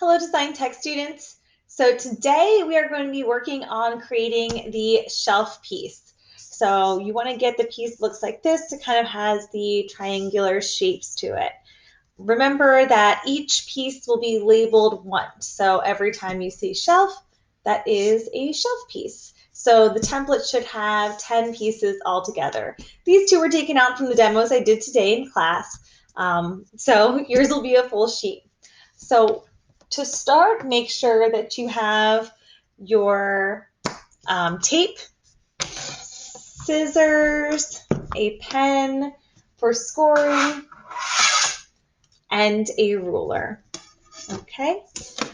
Hello, Design Tech students. So today we are going to be working on creating the shelf piece. So you want to get the piece that looks like this. It kind of has the triangular shapes to it. Remember that each piece will be labeled once. So every time you see shelf, that is a shelf piece. So the template should have 10 pieces altogether. These two were taken out from the demos I did today in class. So yours will be a full sheet. So to start, make sure that you have your tape, scissors, a pen for scoring, and a ruler. Okay,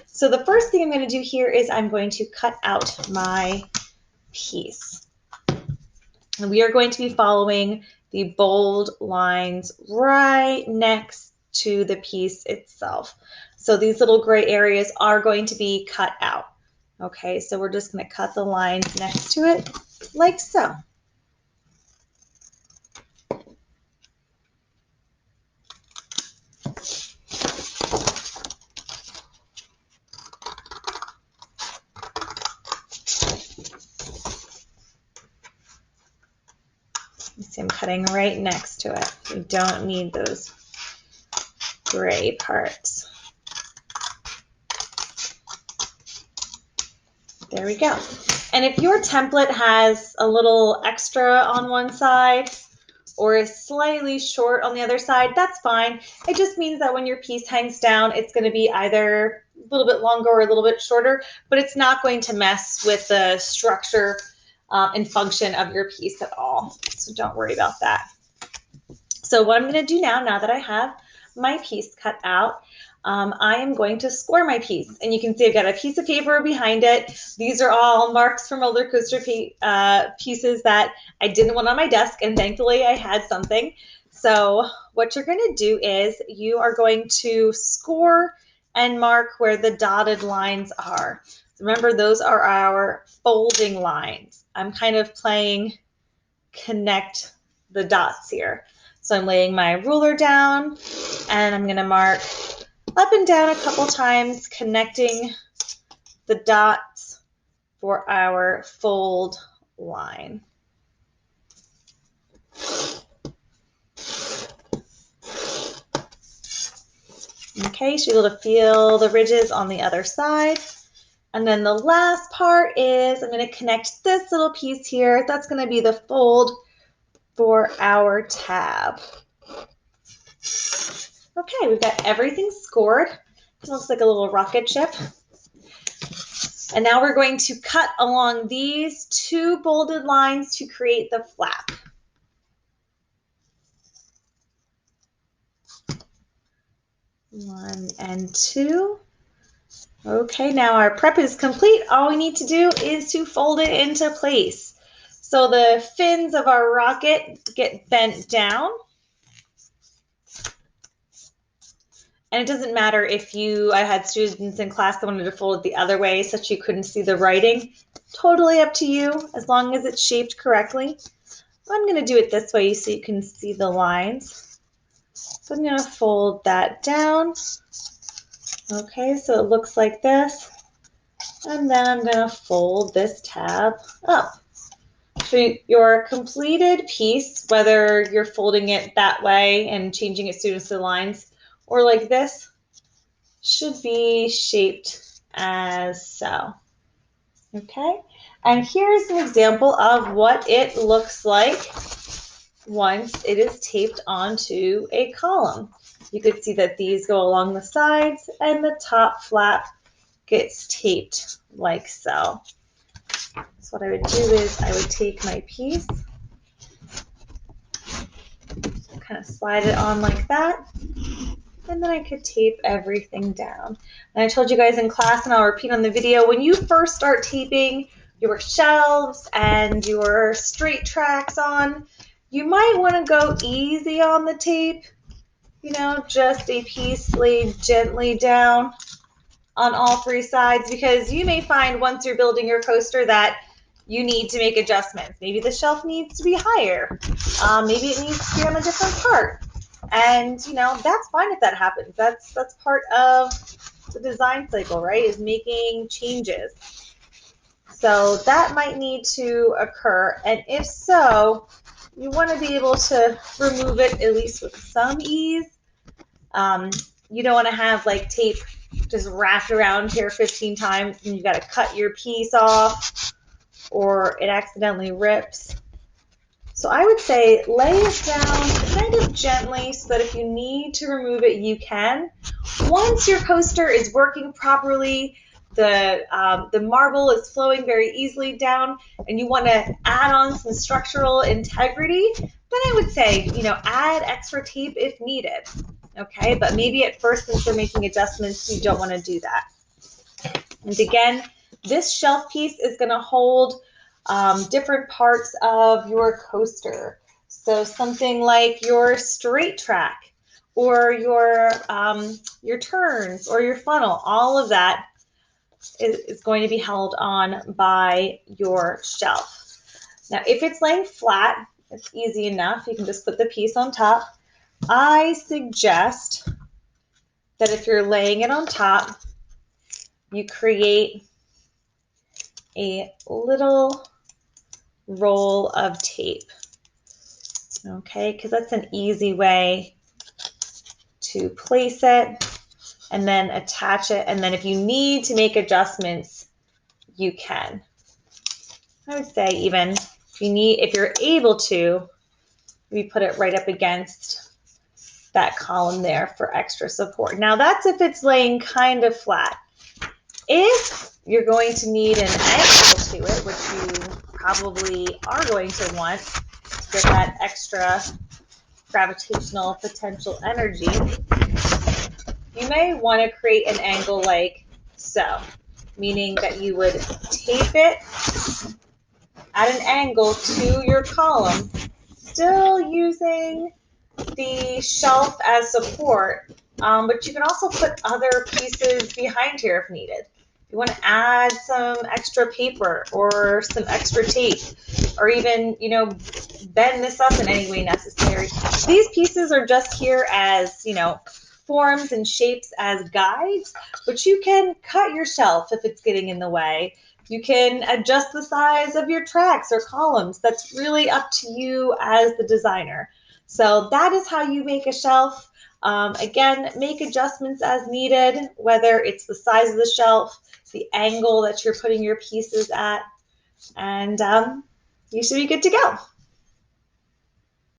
so the first thing I'm going to do here is I'm going to cut out my piece. And we are going to be following the bold lines right next to the piece itself. So these little gray areas are going to be cut out. Okay, so we're just going to cut the lines next to it like so. You see I'm cutting right next to it. We don't need those gray parts. There we go. And if your template has a little extra on one side or is slightly short on the other side, that's fine. It just means that when your piece hangs down, it's going to be either a little bit longer or a little bit shorter, but it's not going to mess with the structure and function of your piece at all. So don't worry about that. So what I'm going to do now that I have my piece cut out, I am going to score my piece. And you can see I've got a piece of paper behind it. These are all marks from roller coaster pieces that I didn't want on my desk, and thankfully I had something. So what you're going to do is you are going to score and mark where the dotted lines are. Remember, those are our folding lines. I'm kind of playing connect the dots here. So I'm laying my ruler down and I'm going to mark up and down a couple times, connecting the dots for our fold line. Okay, so you're able to feel the ridges on the other side. And then the last part is I'm going to connect this little piece here. That's going to be the fold for our tab. Okay, we've got everything scored. It looks like a little rocket ship. And now we're going to cut along these two bolded lines to create the flap. One and two. Okay, now our prep is complete. All we need to do is to fold it into place. So the fins of our rocket get bent down. And it doesn't matter if I had students in class that wanted to fold it the other way such you couldn't see the writing. Totally up to you, as long as it's shaped correctly. I'm going to do it this way so you can see the lines. So I'm going to fold that down. Okay, so it looks like this. And then I'm going to fold this tab up. So your completed piece, whether you're folding it that way and changing its students to the lines, or like this, should be shaped as so. Okay, and here's an example of what it looks like once it is taped onto a column. You could see that these go along the sides and the top flap gets taped like so. So what I would do is I would take my piece, kind of slide it on like that, and then I could tape everything down. And I told you guys in class, and I'll repeat on the video, when you first start taping your shelves and your straight tracks on, you might want to go easy on the tape, just a piece laid gently down on all three sides, because you may find once you're building your coaster that you need to make adjustments. Maybe the shelf needs to be higher. Maybe it needs to be on a different part. And, that's fine if that happens. That's part of the design cycle, right? Is making changes. So that might need to occur. And if so, you want to be able to remove it at least with some ease. You don't want to have like tape just wrapped around here 15 times and you got to cut your piece off or it accidentally rips. So I would say lay it down kind of gently so that if you need to remove it, you can. Once your coaster is working properly, the marble is flowing very easily down, and you want to add on some structural integrity, then I would say, add extra tape if needed. Okay, but maybe at first, since you're making adjustments, you don't want to do that. And again, this shelf piece is going to hold different parts of your coaster. So something like your straight track or your turns or your funnel, all of that is going to be held on by your shelf. Now, if it's laying flat, it's easy enough. You can just put the piece on top. I suggest that if you're laying it on top, you create a little roll of tape, okay? Because that's an easy way to place it and then attach it. And then if you need to make adjustments, you can. I would say even if you're able to, maybe put it right up against that column there for extra support. Now that's if it's laying kind of flat. If you're going to need an angle to it, which you probably are going to want to get that extra gravitational potential energy, you may want to create an angle like so, meaning that you would tape it at an angle to your column, still using the shelf as support, but you can also put other pieces behind here if needed. If you want to add some extra paper or some extra tape, or even, bend this up in any way necessary. These pieces are just here as, forms and shapes as guides, but you can cut your shelf if it's getting in the way. You can adjust the size of your tracks or columns. That's really up to you as the designer. So that is how you make a shelf. Again, make adjustments as needed, whether it's the size of the shelf, the angle that you're putting your pieces at, and you should be good to go.